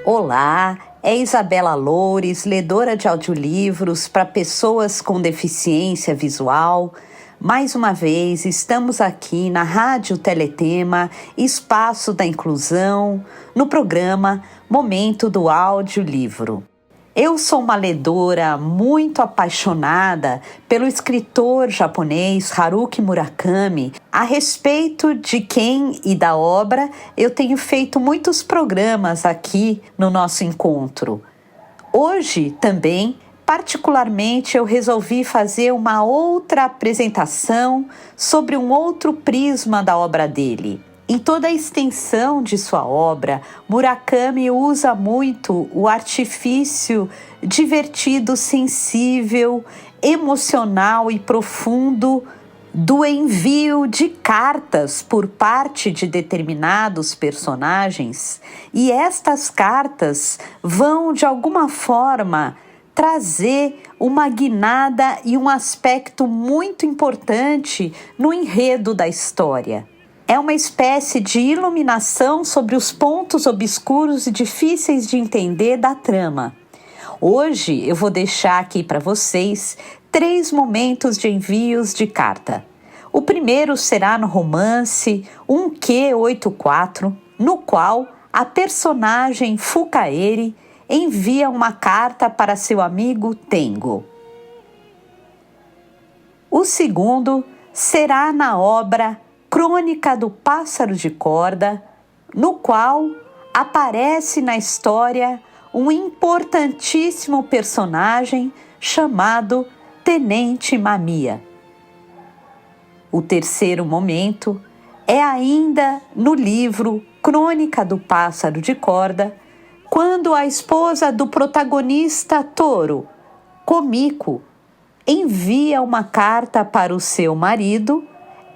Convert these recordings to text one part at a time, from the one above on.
Olá, é Isabela Loures, ledora de audiolivros para pessoas com deficiência visual. Mais uma vez, estamos aqui na Rádio Teletema, Espaço da Inclusão, no programa Momento do Audiolivro. Eu sou uma ledora muito apaixonada pelo escritor japonês Haruki Murakami. A respeito de quem e da obra, eu tenho feito muitos programas aqui no nosso encontro. Hoje também, particularmente, eu resolvi fazer uma outra apresentação sobre um outro prisma da obra dele. Em toda a extensão de sua obra, Murakami usa muito o artifício divertido, sensível, emocional e profundo do envio de cartas por parte de determinados personagens, e estas cartas vão, de alguma forma, trazer uma guinada e um aspecto muito importante no enredo da história. É uma espécie de iluminação sobre os pontos obscuros e difíceis de entender da trama. Hoje eu vou deixar aqui para vocês 3 momentos de envios de carta. O primeiro será no romance 1Q84, no qual a personagem Fukaeri envia uma carta para seu amigo Tengo. O segundo será na obra Crônica do Pássaro de Corda, no qual aparece na história um importantíssimo personagem chamado Tenente Mamiya. O terceiro momento é ainda no livro Crônica do Pássaro de Corda, quando a esposa do protagonista Toro, Komiko, envia uma carta para o seu marido,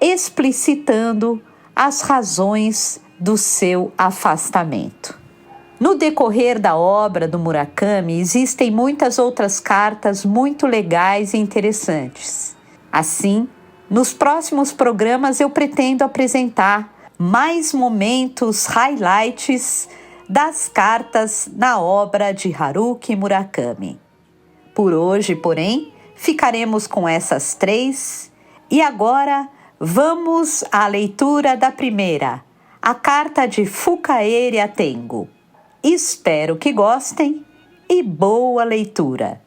explicitando as razões do seu afastamento. No decorrer da obra do Murakami, existem muitas outras cartas muito legais e interessantes. Assim, nos próximos programas eu pretendo apresentar mais momentos, highlights das cartas na obra de Haruki Murakami. Por hoje, porém, ficaremos com essas 3 e agora vamos à leitura da primeira, a carta de Fukaeri a Tengo. Espero que gostem e boa leitura!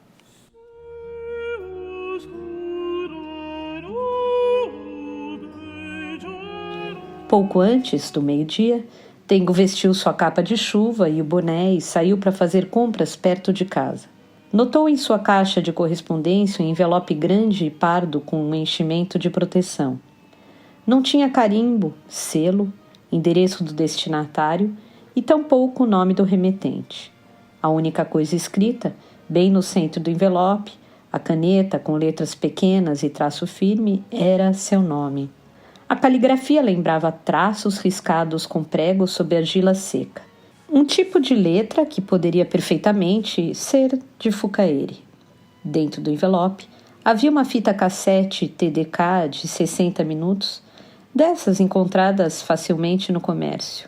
Pouco antes do meio-dia, Tengo vestiu sua capa de chuva e o boné e saiu para fazer compras perto de casa. Notou em sua caixa de correspondência um envelope grande e pardo com um enchimento de proteção. Não tinha carimbo, selo, endereço do destinatário e tampouco o nome do remetente. A única coisa escrita, bem no centro do envelope, a caneta com letras pequenas e traço firme, era seu nome. A caligrafia lembrava traços riscados com pregos sobre argila seca. Um tipo de letra que poderia perfeitamente ser de Fukaeri. Dentro do envelope havia uma fita cassete TDK de 60 minutos, dessas encontradas facilmente no comércio.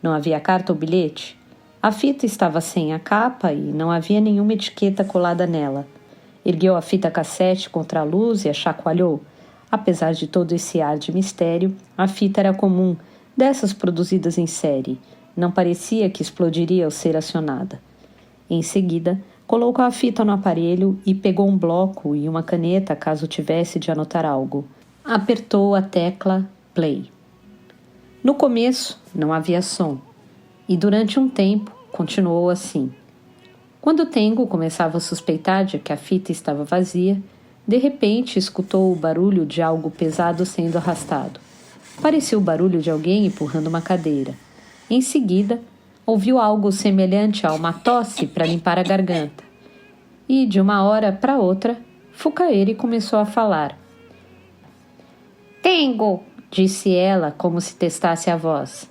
Não havia carta ou bilhete. A fita estava sem a capa e não havia nenhuma etiqueta colada nela. Ergueu a fita cassete contra a luz e a chacoalhou. Apesar de todo esse ar de mistério, a fita era comum, dessas produzidas em série. Não parecia que explodiria ao ser acionada. Em seguida, colocou a fita no aparelho e pegou um bloco e uma caneta caso tivesse de anotar algo. Apertou a tecla play. No começo, não havia som, e durante um tempo continuou assim. Quando Tengo começava a suspeitar de que a fita estava vazia, de repente escutou o barulho de algo pesado sendo arrastado. Parecia o barulho de alguém empurrando uma cadeira. Em seguida, ouviu algo semelhante a uma tosse para limpar a garganta. E, de uma hora para outra, Fukaeri começou a falar. Tengo, disse ela, como se testasse a voz.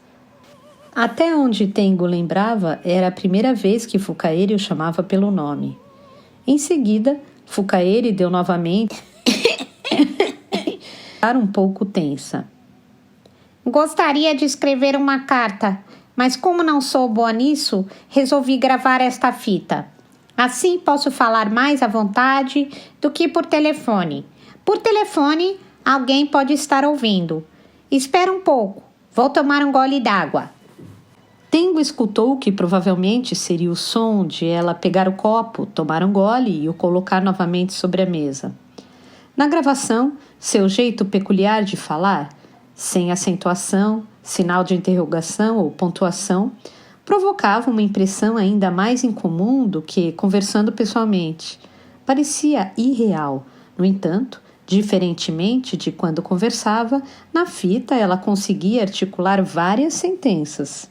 Até onde Tengo lembrava, era a primeira vez que Fukaeri o chamava pelo nome. Em seguida, Fukaeri deu novamente um pouco tensa. Gostaria de escrever uma carta. Mas como não sou boa nisso, resolvi gravar esta fita. Assim posso falar mais à vontade do que por telefone. Por telefone, alguém pode estar ouvindo. Espera um pouco, vou tomar um gole d'água. Tengo escutou que provavelmente seria o som de ela pegar o copo, tomar um gole e o colocar novamente sobre a mesa. Na gravação, seu jeito peculiar de falar, sem acentuação, sinal de interrogação ou pontuação, provocava uma impressão ainda mais incomum do que conversando pessoalmente. Parecia irreal. No entanto, diferentemente de quando conversava, na fita ela conseguia articular várias sentenças.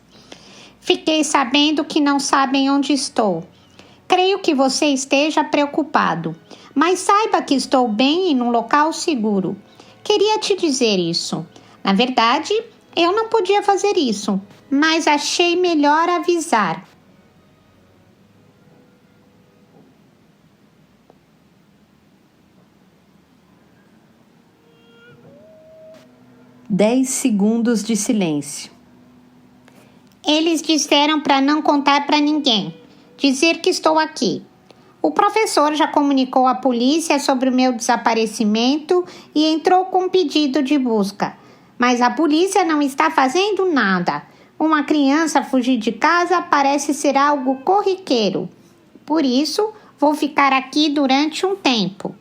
Fiquei sabendo que não sabem onde estou. Creio que você esteja preocupado, mas saiba que estou bem e num local seguro. Queria te dizer isso. Na verdade, eu não podia fazer isso, mas achei melhor avisar. Dez segundos de silêncio. Eles disseram para não contar para ninguém, dizer que estou aqui. O professor já comunicou à polícia sobre o meu desaparecimento e entrou com um pedido de busca. Mas a polícia não está fazendo nada. Uma criança fugir de casa parece ser algo corriqueiro. Por isso, vou ficar aqui durante um tempo.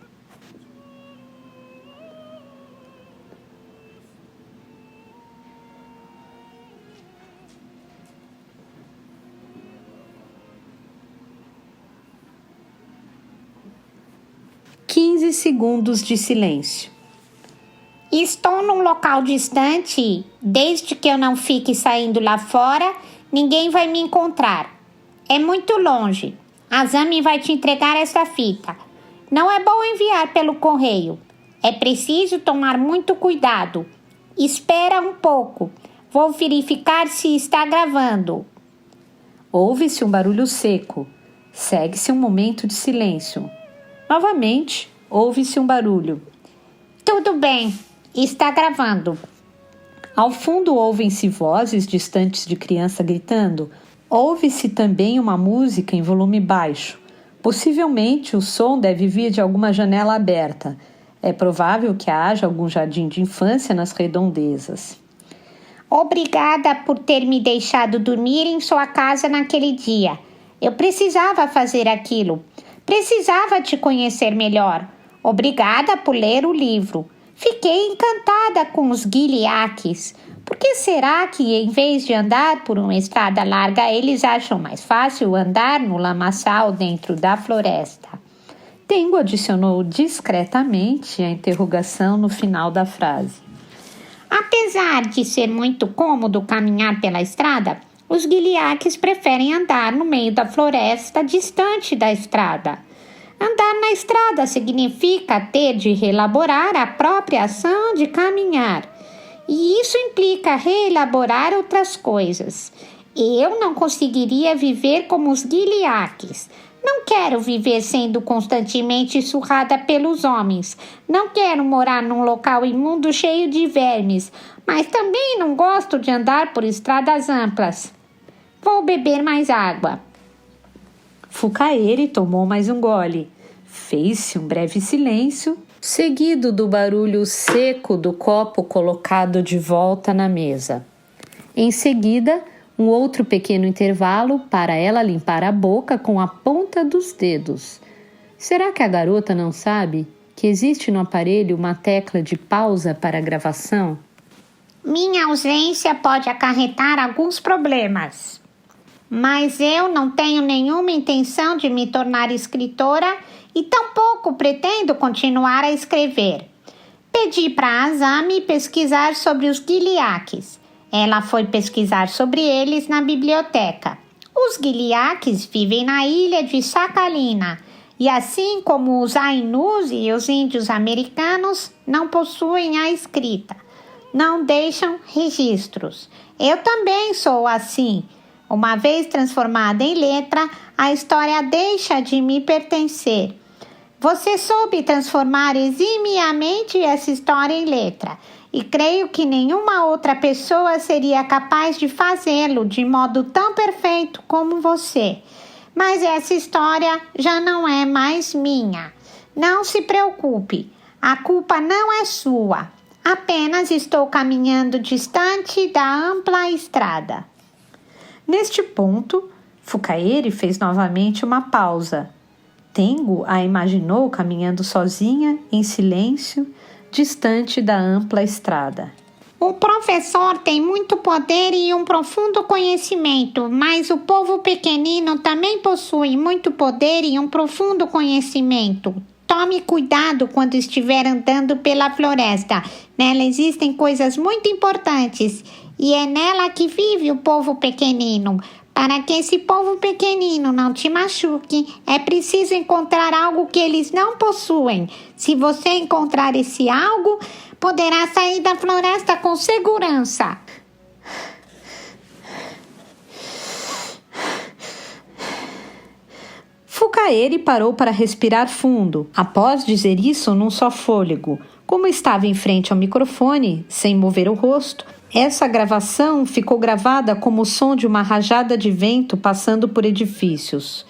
Quinze segundos de silêncio. Estou num local distante. Desde que eu não fique saindo lá fora, ninguém vai me encontrar. É muito longe. A Zami vai te entregar essa fita. Não é bom enviar pelo correio. É preciso tomar muito cuidado. Espera um pouco. Vou verificar se está gravando. Ouve-se um barulho seco. Segue-se um momento de silêncio. Novamente, ouve-se um barulho. Tudo bem. Está gravando. Ao fundo ouvem-se vozes distantes de criança gritando. Ouve-se também uma música em volume baixo. Possivelmente o som deve vir de alguma janela aberta. É provável que haja algum jardim de infância nas redondezas. Obrigada por ter me deixado dormir em sua casa naquele dia. Eu precisava fazer aquilo. Precisava te conhecer melhor. Obrigada por ler o livro. Fiquei encantada com os guiliaques. Por que será que, em vez de andar por uma estrada larga, eles acham mais fácil andar no lamaçal dentro da floresta? Tengo adicionou discretamente a interrogação no final da frase. Apesar de ser muito cômodo caminhar pela estrada, os guiliaques preferem andar no meio da floresta, distante da estrada. Andar na estrada significa ter de reelaborar a própria ação de caminhar. E isso implica reelaborar outras coisas. Eu não conseguiria viver como os guiliaques. Não quero viver sendo constantemente surrada pelos homens. Não quero morar num local imundo cheio de vermes. Mas também não gosto de andar por estradas amplas. Vou beber mais água. Fucaeri tomou mais um gole. Fez-se um breve silêncio, seguido do barulho seco do copo colocado de volta na mesa. Em seguida, um outro pequeno intervalo para ela limpar a boca com a ponta dos dedos. Será que a garota não sabe que existe no aparelho uma tecla de pausa para a gravação? Minha ausência pode acarretar alguns problemas. Mas eu não tenho nenhuma intenção de me tornar escritora e tampouco pretendo continuar a escrever. Pedi para a Azami pesquisar sobre os guiliaques. Ela foi pesquisar sobre eles na biblioteca. Os guiliaques vivem na ilha de Sakhalina e, assim como os Ainus e os índios americanos, não possuem a escrita. Não deixam registros. Eu também sou assim. Uma vez transformada em letra, a história deixa de me pertencer. Você soube transformar eximiamente essa história em letra. e creio que nenhuma outra pessoa seria capaz de fazê-lo de modo tão perfeito como você. Mas essa história já não é mais minha. Não se preocupe, a culpa não é sua. Apenas estou caminhando distante da ampla estrada. Neste ponto, Fukaeri fez novamente uma pausa. Tengo a imaginou caminhando sozinha, em silêncio, distante da ampla estrada. O professor tem muito poder e um profundo conhecimento, mas o povo pequenino também possui muito poder e um profundo conhecimento. Tome cuidado quando estiver andando pela floresta. Nela existem coisas muito importantes e é nela que vive o povo pequenino. Para que esse povo pequenino não te machuque, é preciso encontrar algo que eles não possuem. Se você encontrar esse algo, poderá sair da floresta com segurança. Fukaeri parou para respirar fundo. Após dizer isso num só fôlego, como estava em frente ao microfone, sem mover o rosto, essa gravação ficou gravada como o som de uma rajada de vento passando por edifícios.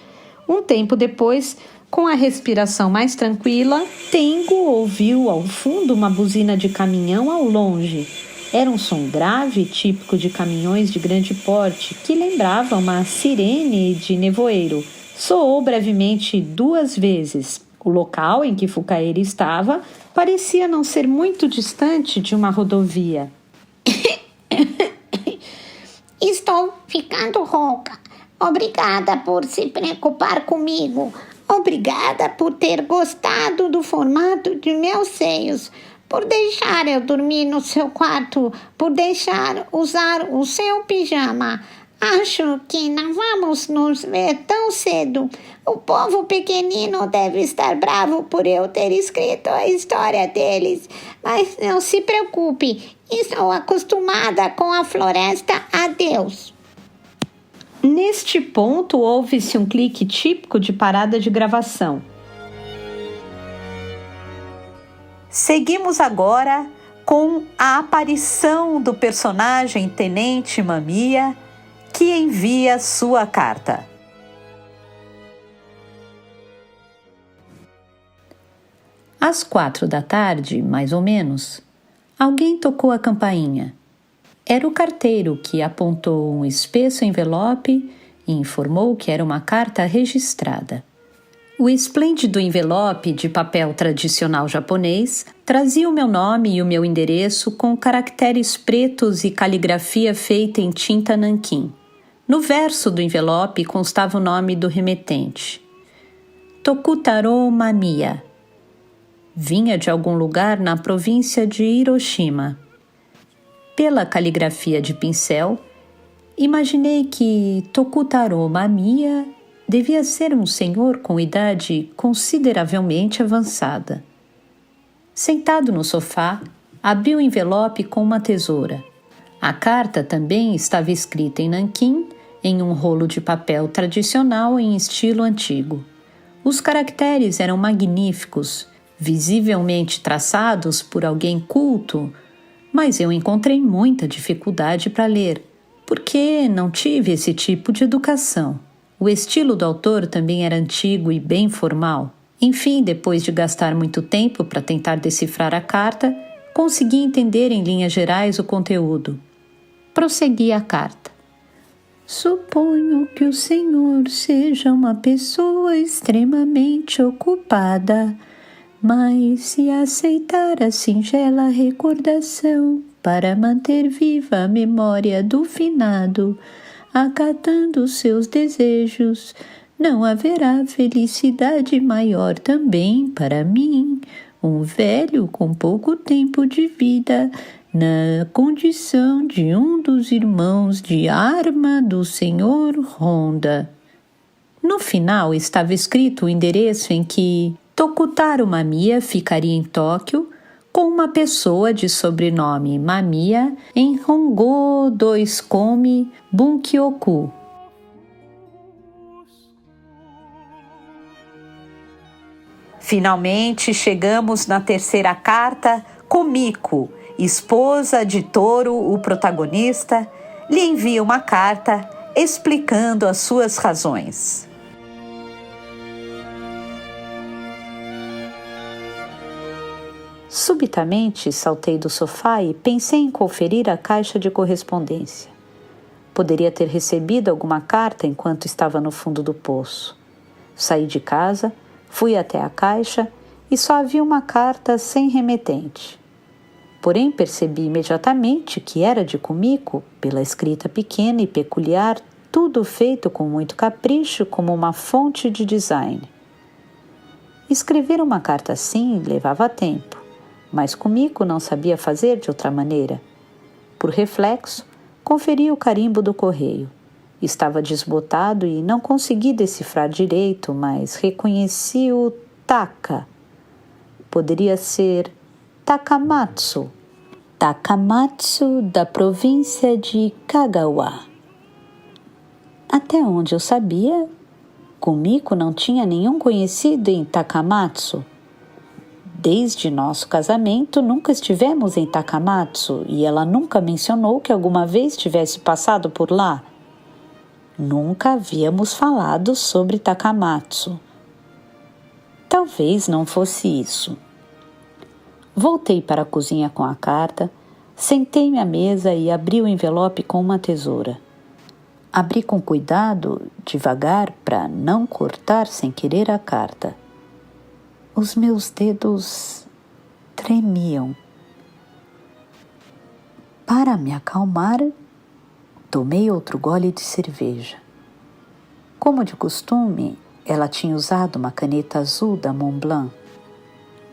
Um tempo depois, com a respiração mais tranquila, Tengo ouviu ao fundo uma buzina de caminhão ao longe. Era um som grave, típico de caminhões de grande porte, que lembrava uma sirene de nevoeiro. Soou brevemente 2 vezes. O local em que Fukaeri estava parecia não ser muito distante de uma rodovia. Estou ficando rouca. Obrigada por se preocupar comigo. Obrigada por ter gostado do formato de meus seios, por deixar eu dormir no seu quarto, por deixar usar o seu pijama. Acho que não vamos nos ver tão cedo. O povo pequenino deve estar bravo por eu ter escrito a história deles. Mas não se preocupe, estou acostumada com a floresta. Adeus. Neste ponto, houve-se um clique típico de parada de gravação. Seguimos agora com a aparição do personagem Tenente Mamiya, que envia sua carta. Às 4 da tarde, mais ou menos, alguém tocou a campainha. Era o carteiro que apontou um espesso envelope e informou que era uma carta registrada. O esplêndido envelope de papel tradicional japonês trazia o meu nome e o meu endereço com caracteres pretos e caligrafia feita em tinta nanquim. No verso do envelope constava o nome do remetente: Tokutaro Mamiya. Vinha de algum lugar na província de Hiroshima. Pela caligrafia de pincel, imaginei que Tokutaro Mamiya devia ser um senhor com idade consideravelmente avançada. Sentado no sofá, abri o envelope com uma tesoura. A carta também estava escrita em nanquim, em um rolo de papel tradicional em estilo antigo. Os caracteres eram magníficos, visivelmente traçados por alguém culto, mas eu encontrei muita dificuldade para ler, porque não tive esse tipo de educação. O estilo do autor também era antigo e bem formal. Enfim, depois de gastar muito tempo para tentar decifrar a carta, consegui entender em linhas gerais o conteúdo. Prossegui a carta. Suponho que o senhor seja uma pessoa extremamente ocupada, mas se aceitar a singela recordação para manter viva a memória do finado, acatando seus desejos, não haverá felicidade maior também para mim, um velho com pouco tempo de vida, na condição de um dos irmãos de arma do senhor Honda. No final estava escrito o endereço em que Tokutaro Mamiya ficaria em Tóquio com uma pessoa de sobrenome Mamiya em Hongo 2-Komi Bunkyoku. Finalmente chegamos na terceira carta, Komiko, esposa de Touro, o protagonista, lhe envia uma carta explicando as suas razões. Subitamente saltei do sofá e pensei em conferir a caixa de correspondência. Poderia ter recebido alguma carta enquanto estava no fundo do poço. Saí de casa, fui até a caixa e só havia uma carta sem remetente. Porém, percebi imediatamente que era de Kumiko, pela escrita pequena e peculiar, tudo feito com muito capricho como uma fonte de design. Escrever uma carta assim levava tempo, mas Kumiko não sabia fazer de outra maneira. Por reflexo, conferi o carimbo do correio. Estava desbotado e não consegui decifrar direito, mas reconheci o Taka. Poderia ser Takamatsu. Takamatsu da província de Kagawa. Até onde eu sabia, Kumiko não tinha nenhum conhecido em Takamatsu. Desde nosso casamento, nunca estivemos em Takamatsu e ela nunca mencionou que alguma vez tivesse passado por lá. Nunca havíamos falado sobre Takamatsu. Talvez não fosse isso. Voltei para a cozinha com a carta, sentei-me à mesa e abri o envelope com uma tesoura. Abri com cuidado, devagar, para não cortar sem querer a carta. Os meus dedos tremiam. Para me acalmar, tomei outro gole de cerveja. Como de costume, ela tinha usado uma caneta azul da Montblanc.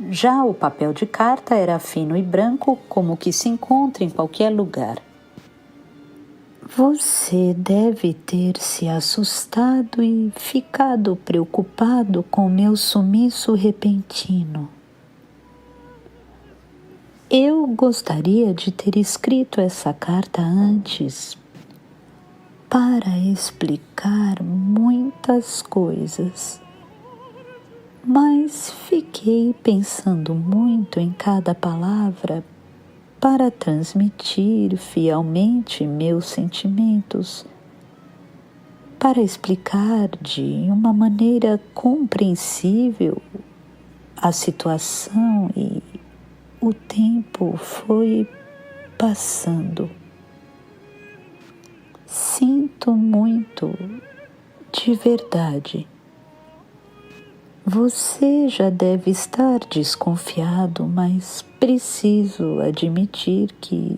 Já o papel de carta era fino e branco, como o que se encontra em qualquer lugar. Você deve ter se assustado e ficado preocupado com meu sumiço repentino. Eu gostaria de ter escrito essa carta antes para explicar muitas coisas, mas fiquei pensando muito em cada palavra para transmitir fielmente meus sentimentos, para explicar de uma maneira compreensível a situação, e o tempo foi passando. Sinto muito, de verdade. Você já deve estar desconfiado, mas preciso admitir que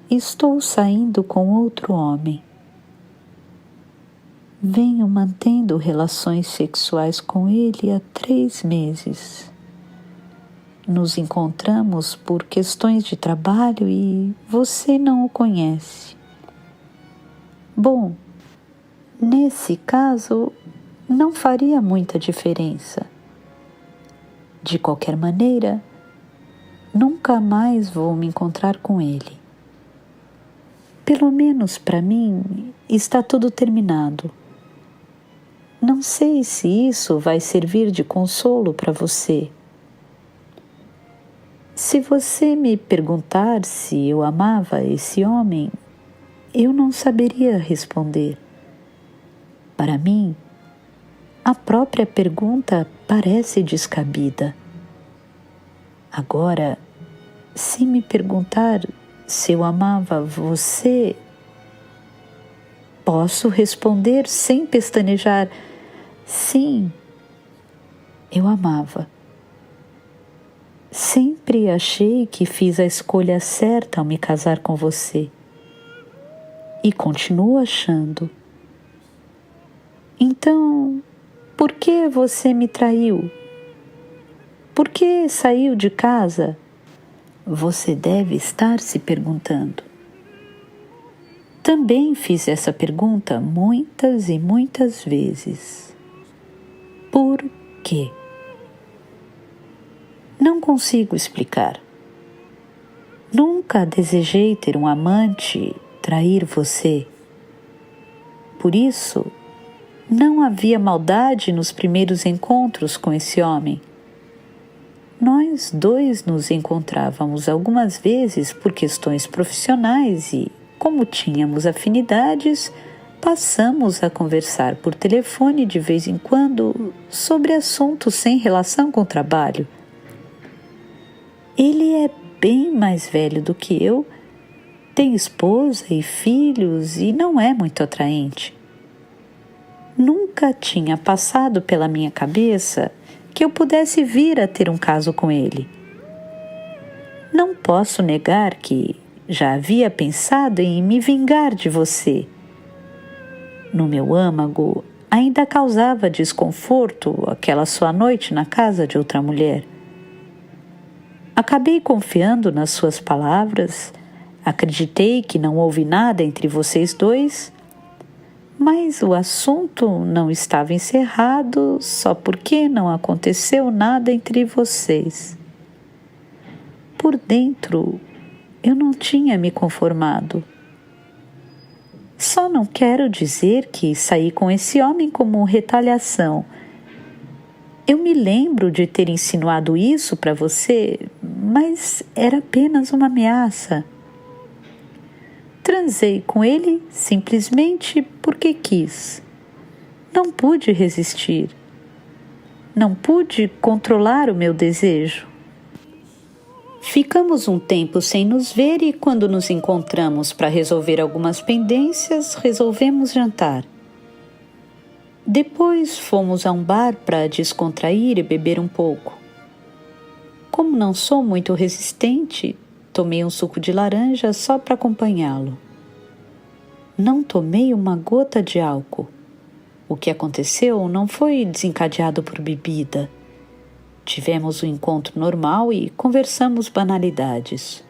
estou saindo com outro homem. Venho mantendo relações sexuais com ele há 3 meses. Nos encontramos por questões de trabalho e você não o conhece. Bom, nesse caso, não faria muita diferença. De qualquer maneira, nunca mais vou me encontrar com ele. Pelo menos para mim, está tudo terminado. Não sei se isso vai servir de consolo para você. Se você me perguntar se eu amava esse homem, eu não saberia responder. Para mim, a própria pergunta parece descabida. Agora, se me perguntar se eu amava você, posso responder sem pestanejar: sim, eu amava. Sempre achei que fiz a escolha certa ao me casar com você. E continuo achando. Então, por que você me traiu? Por que saiu de casa? Você deve estar se perguntando. Também fiz essa pergunta muitas e muitas vezes. Por quê? Não consigo explicar. Nunca desejei ter um amante trair você. Por isso, não havia maldade nos primeiros encontros com esse homem. Nós dois nos encontrávamos algumas vezes por questões profissionais e, como tínhamos afinidades, passamos a conversar por telefone de vez em quando sobre assuntos sem relação com o trabalho. Ele é bem mais velho do que eu, tem esposa e filhos e não é muito atraente. Nunca tinha passado pela minha cabeça que eu pudesse vir a ter um caso com ele. Não posso negar que já havia pensado em me vingar de você. No meu âmago, ainda causava desconforto aquela sua noite na casa de outra mulher. Acabei confiando nas suas palavras, acreditei que não houve nada entre vocês dois, mas o assunto não estava encerrado só porque não aconteceu nada entre vocês. Por dentro, eu não tinha me conformado. Só não quero dizer que saí com esse homem como retaliação. Eu me lembro de ter insinuado isso para você, mas era apenas uma ameaça. Transei com ele simplesmente porque quis. Não pude resistir. Não pude controlar o meu desejo. Ficamos um tempo sem nos ver e, quando nos encontramos para resolver algumas pendências, resolvemos jantar. Depois fomos a um bar para descontrair e beber um pouco. Como não sou muito resistente, tomei um suco de laranja só para acompanhá-lo. Não tomei uma gota de álcool. O que aconteceu não foi desencadeado por bebida. Tivemos um encontro normal e conversamos banalidades.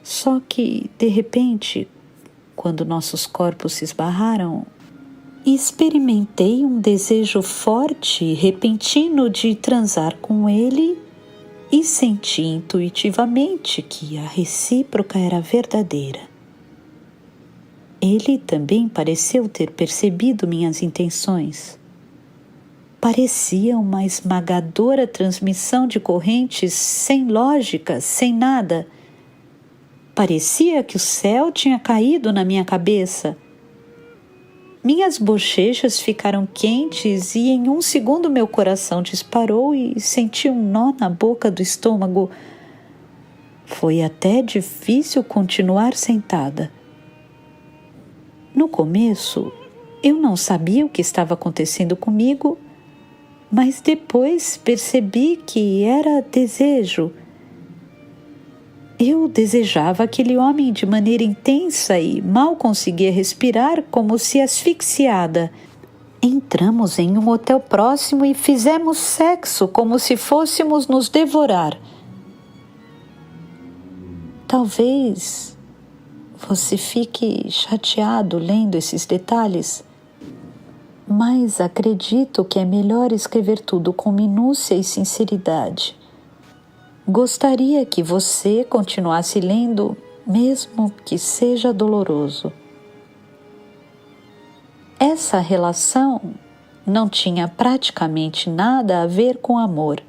Só que, de repente, quando nossos corpos se esbarraram, experimentei um desejo forte e repentino de transar com ele e senti intuitivamente que a recíproca era verdadeira. Ele também pareceu ter percebido minhas intenções. Parecia uma esmagadora transmissão de correntes sem lógica, sem nada. Parecia que o céu tinha caído na minha cabeça. Minhas bochechas ficaram quentes e em um segundo meu coração disparou e senti um nó na boca do estômago. Foi até difícil continuar sentada. No começo, eu não sabia o que estava acontecendo comigo, mas depois percebi que era desejo. Eu desejava aquele homem de maneira intensa e mal conseguia respirar, como se asfixiada. Entramos em um hotel próximo e fizemos sexo como se fôssemos nos devorar. Talvez você fique chateado lendo esses detalhes, mas acredito que é melhor escrever tudo com minúcia e sinceridade. Gostaria que você continuasse lendo, mesmo que seja doloroso. Essa relação não tinha praticamente nada a ver com amor.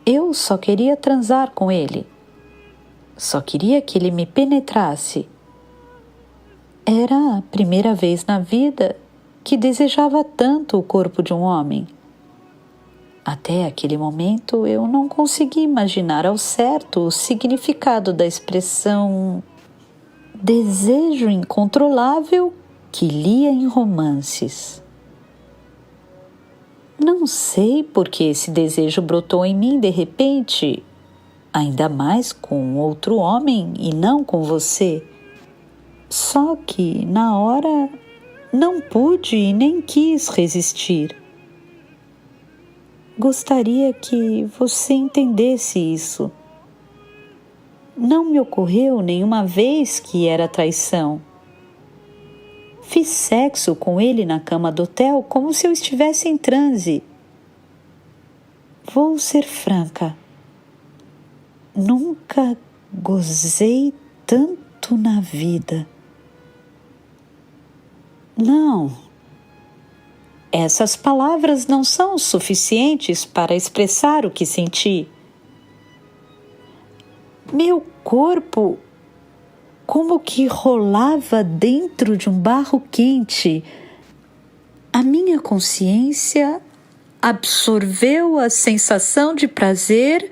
Eu só queria transar com ele. Só queria que ele me penetrasse. Era a primeira vez na vida que desejava tanto o corpo de um homem. Até aquele momento eu não conseguia imaginar ao certo o significado da expressão desejo incontrolável que lia em romances. Não sei por que esse desejo brotou em mim de repente, ainda mais com outro homem e não com você. Só que, na hora, não pude e nem quis resistir. Gostaria que você entendesse isso. Não me ocorreu nenhuma vez que era traição. Fiz sexo com ele na cama do hotel como se eu estivesse em transe. Vou ser franca. Nunca gozei tanto na vida. Não, Essas palavras não são suficientes para expressar o que senti. Meu corpo como que rolava dentro de um barro quente. A minha consciência absorveu a sensação de prazer,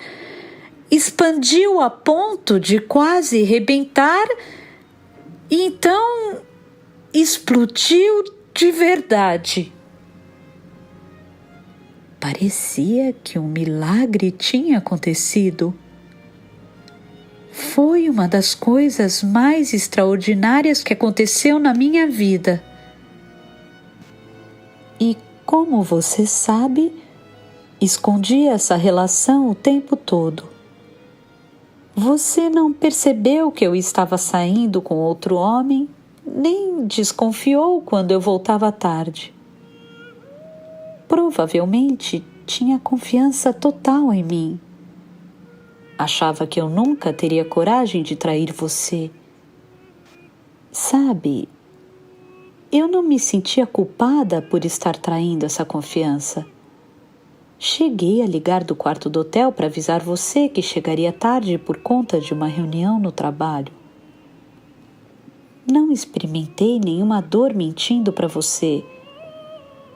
expandiu a ponto de quase rebentar e então explodiu de verdade. Parecia que um milagre tinha acontecido. Foi uma das coisas mais extraordinárias que aconteceu na minha vida. E como você sabe, escondi essa relação o tempo todo. Você não percebeu que eu estava saindo com outro homem, nem desconfiou quando eu voltava tarde. Provavelmente tinha confiança total em mim. Achava que eu nunca teria coragem de trair você. Sabe, eu não me sentia culpada por estar traindo essa confiança. Cheguei a ligar do quarto do hotel para avisar você que chegaria tarde por conta de uma reunião no trabalho. Não experimentei nenhuma dor mentindo para você.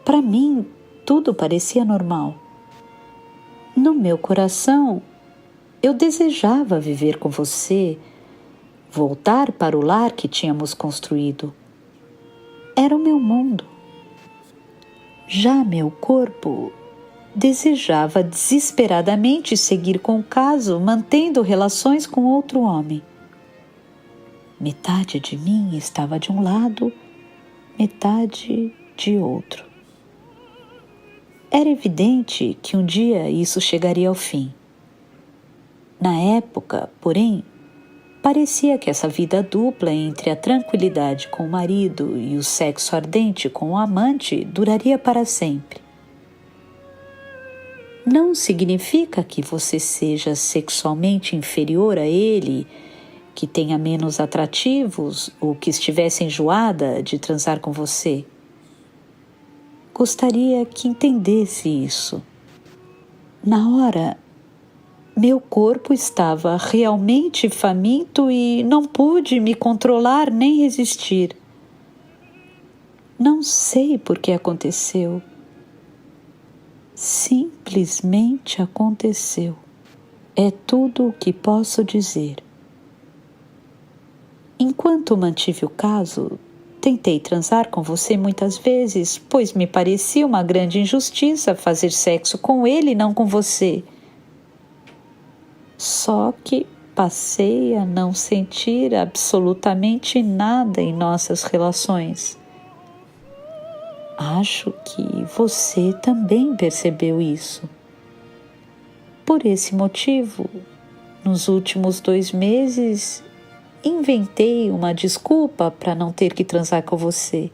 Para mim, tudo parecia normal. No meu coração, eu desejava viver com você, voltar para o lar que tínhamos construído. Era o meu mundo. Já meu corpo desejava desesperadamente seguir com o caso, mantendo relações com outro homem. Metade de mim estava de um lado, metade de outro. Era evidente que um dia isso chegaria ao fim. Na época, porém, parecia que essa vida dupla entre a tranquilidade com o marido e o sexo ardente com o amante duraria para sempre. Não significa que você seja sexualmente inferior a ele, que tenha menos atrativos ou que estivesse enjoada de transar com você. Gostaria que entendesse isso. Na hora, meu corpo estava realmente faminto e não pude me controlar nem resistir. Não sei por que aconteceu. Simplesmente aconteceu. É tudo o que posso dizer. Enquanto mantive o caso, tentei transar com você muitas vezes, pois me parecia uma grande injustiça fazer sexo com ele e não com você. Só que passei a não sentir absolutamente nada em nossas relações. Acho que você também percebeu isso. Por esse motivo, nos últimos 2 meses, inventei uma desculpa para não ter que transar com você.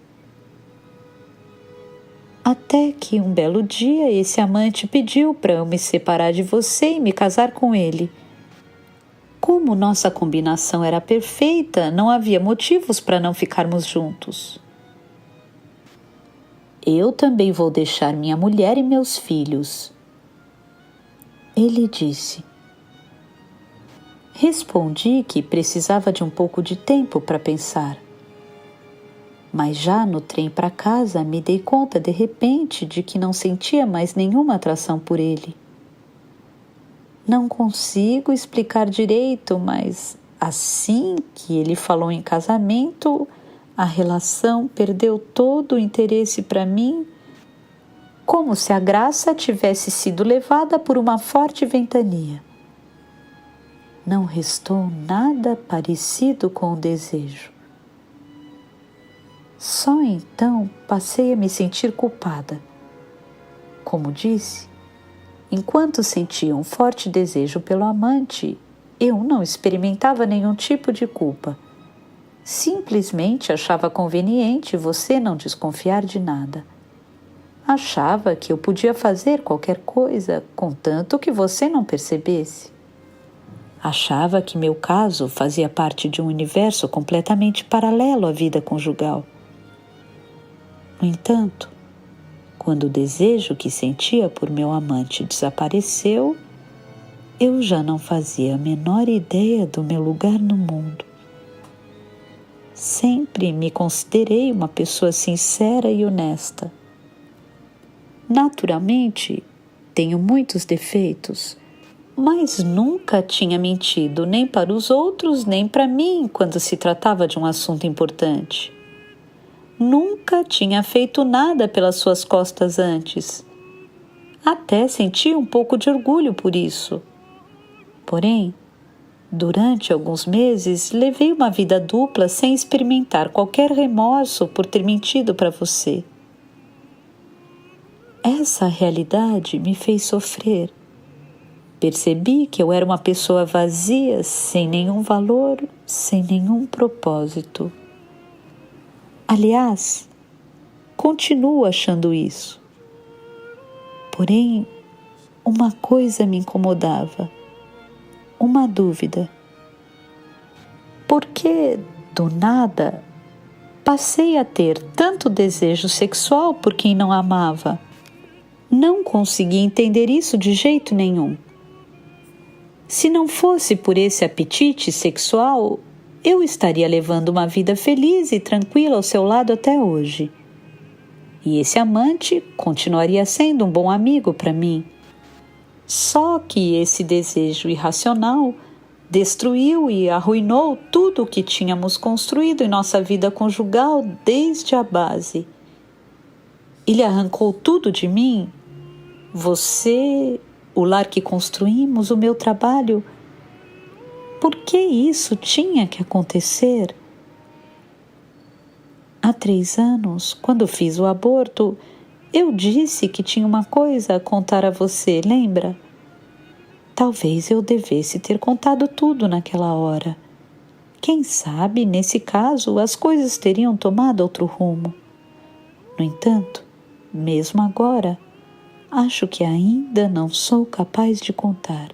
Até que um belo dia esse amante pediu para eu me separar de você e me casar com ele. Como nossa combinação era perfeita, não havia motivos para não ficarmos juntos. Eu também vou deixar minha mulher e meus filhos. Ele disse. Respondi que precisava de um pouco de tempo para pensar. Mas já no trem para casa me dei conta de repente de que não sentia mais nenhuma atração por ele. Não consigo explicar direito, mas assim que ele falou em casamento, a relação perdeu todo o interesse para mim, como se a graça tivesse sido levada por uma forte ventania. Não restou nada parecido com o desejo. Só então passei a me sentir culpada. Como disse, enquanto sentia um forte desejo pelo amante, eu não experimentava nenhum tipo de culpa. Simplesmente achava conveniente você não desconfiar de nada. Achava que eu podia fazer qualquer coisa, contanto que você não percebesse. Achava que meu caso fazia parte de um universo completamente paralelo à vida conjugal. No entanto, quando o desejo que sentia por meu amante desapareceu, eu já não fazia a menor ideia do meu lugar no mundo. Sempre me considerei uma pessoa sincera e honesta. Naturalmente, tenho muitos defeitos, mas nunca tinha mentido nem para os outros nem para mim quando se tratava de um assunto importante. Nunca tinha feito nada pelas suas costas antes. Até senti um pouco de orgulho por isso. Porém, durante alguns meses, levei uma vida dupla sem experimentar qualquer remorso por ter mentido para você. Essa realidade me fez sofrer. Percebi que eu era uma pessoa vazia, sem nenhum valor, sem nenhum propósito. Aliás, continuo achando isso. Porém, uma coisa me incomodava, uma dúvida. Por que, do nada, passei a ter tanto desejo sexual por quem não amava? Não consegui entender isso de jeito nenhum. Se não fosse por esse apetite sexual, eu estaria levando uma vida feliz e tranquila ao seu lado até hoje. E esse amante continuaria sendo um bom amigo para mim. Só que esse desejo irracional destruiu e arruinou tudo o que tínhamos construído em nossa vida conjugal desde a base. Ele arrancou tudo de mim. Você, o lar que construímos, o meu trabalho. Por que isso tinha que acontecer? Há 3 anos, quando fiz o aborto, eu disse que tinha uma coisa a contar a você, lembra? Talvez eu devesse ter contado tudo naquela hora. Quem sabe, nesse caso, as coisas teriam tomado outro rumo. No entanto, mesmo agora, acho que ainda não sou capaz de contar.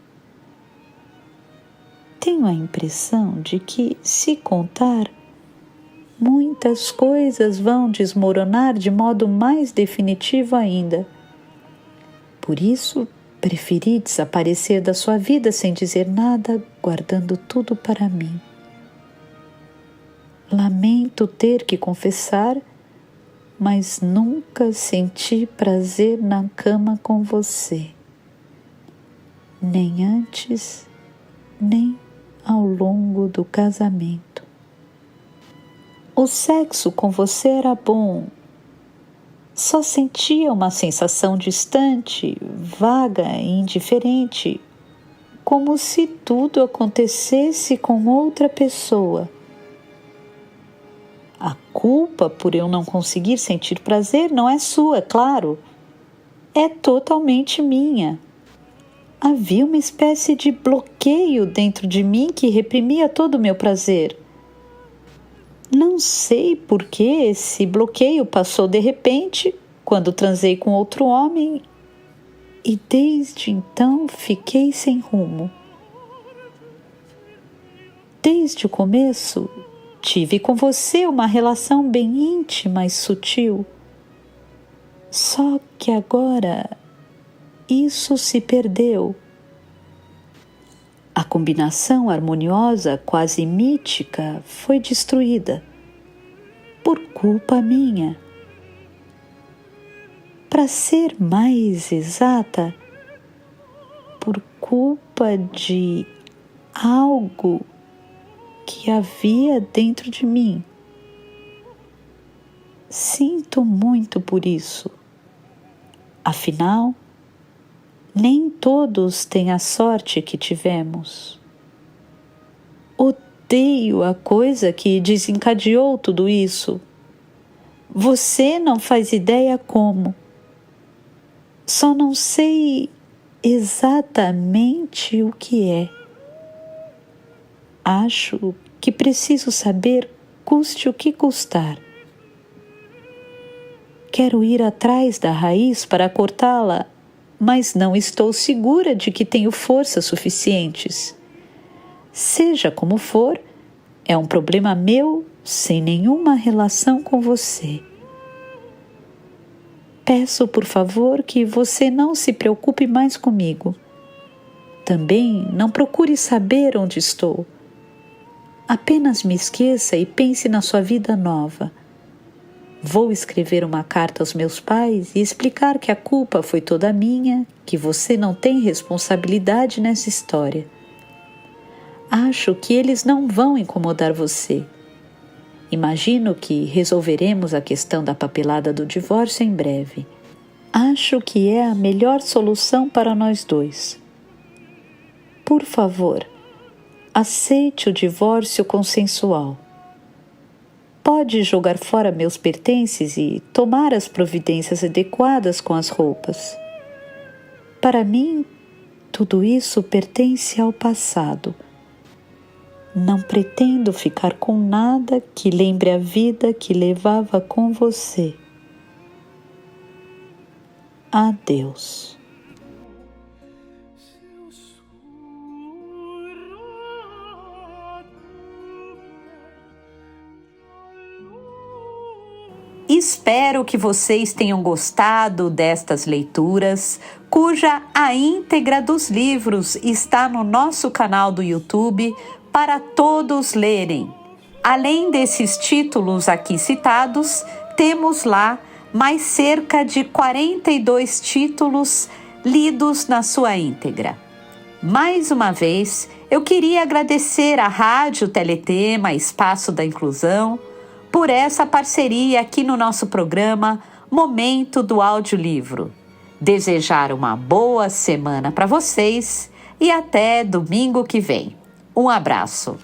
Tenho a impressão de que, se contar, muitas coisas vão desmoronar de modo mais definitivo ainda. Por isso, preferi desaparecer da sua vida sem dizer nada, guardando tudo para mim. Lamento ter que confessar, mas nunca senti prazer na cama com você. Nem antes, nem ao longo do casamento. O sexo com você era bom. Só sentia uma sensação distante, vaga e indiferente, como se tudo acontecesse com outra pessoa. A culpa por eu não conseguir sentir prazer não é sua, claro. É totalmente minha. Havia uma espécie de bloqueio dentro de mim que reprimia todo o meu prazer. Não sei por que esse bloqueio passou de repente, quando transei com outro homem, e desde então fiquei sem rumo. Desde o começo, tive com você uma relação bem íntima e sutil. Só que agora isso se perdeu. A combinação harmoniosa, quase mítica, foi destruída. Por culpa minha. Para ser mais exata, por culpa de algo que havia dentro de mim. Sinto muito por isso. Afinal, nem todos têm a sorte que tivemos. Odeio a coisa que desencadeou tudo isso. Você não faz ideia como. Só não sei exatamente o que é. Acho que preciso saber, custe o que custar. Quero ir atrás da raiz para cortá-la, mas não estou segura de que tenho forças suficientes. Seja como for, é um problema meu sem nenhuma relação com você. Peço, por favor, que você não se preocupe mais comigo. Também não procure saber onde estou. Apenas me esqueça e pense na sua vida nova. Vou escrever uma carta aos meus pais e explicar que a culpa foi toda minha, que você não tem responsabilidade nessa história. Acho que eles não vão incomodar você. Imagino que resolveremos a questão da papelada do divórcio em breve. Acho que é a melhor solução para nós dois. Por favor, aceite o divórcio consensual. Pode jogar fora meus pertences e tomar as providências adequadas com as roupas. Para mim, tudo isso pertence ao passado. Não pretendo ficar com nada que lembre a vida que levava com você. Adeus. Espero que vocês tenham gostado destas leituras, cuja a íntegra dos livros está no nosso canal do YouTube para todos lerem. Além desses títulos aqui citados, temos lá mais cerca de 42 títulos lidos na sua íntegra. Mais uma vez, eu queria agradecer à Rádio Teletema, Espaço da Inclusão, por essa parceria aqui no nosso programa Momento do Audiolivro. Desejar uma boa semana para vocês e até domingo que vem. Um abraço.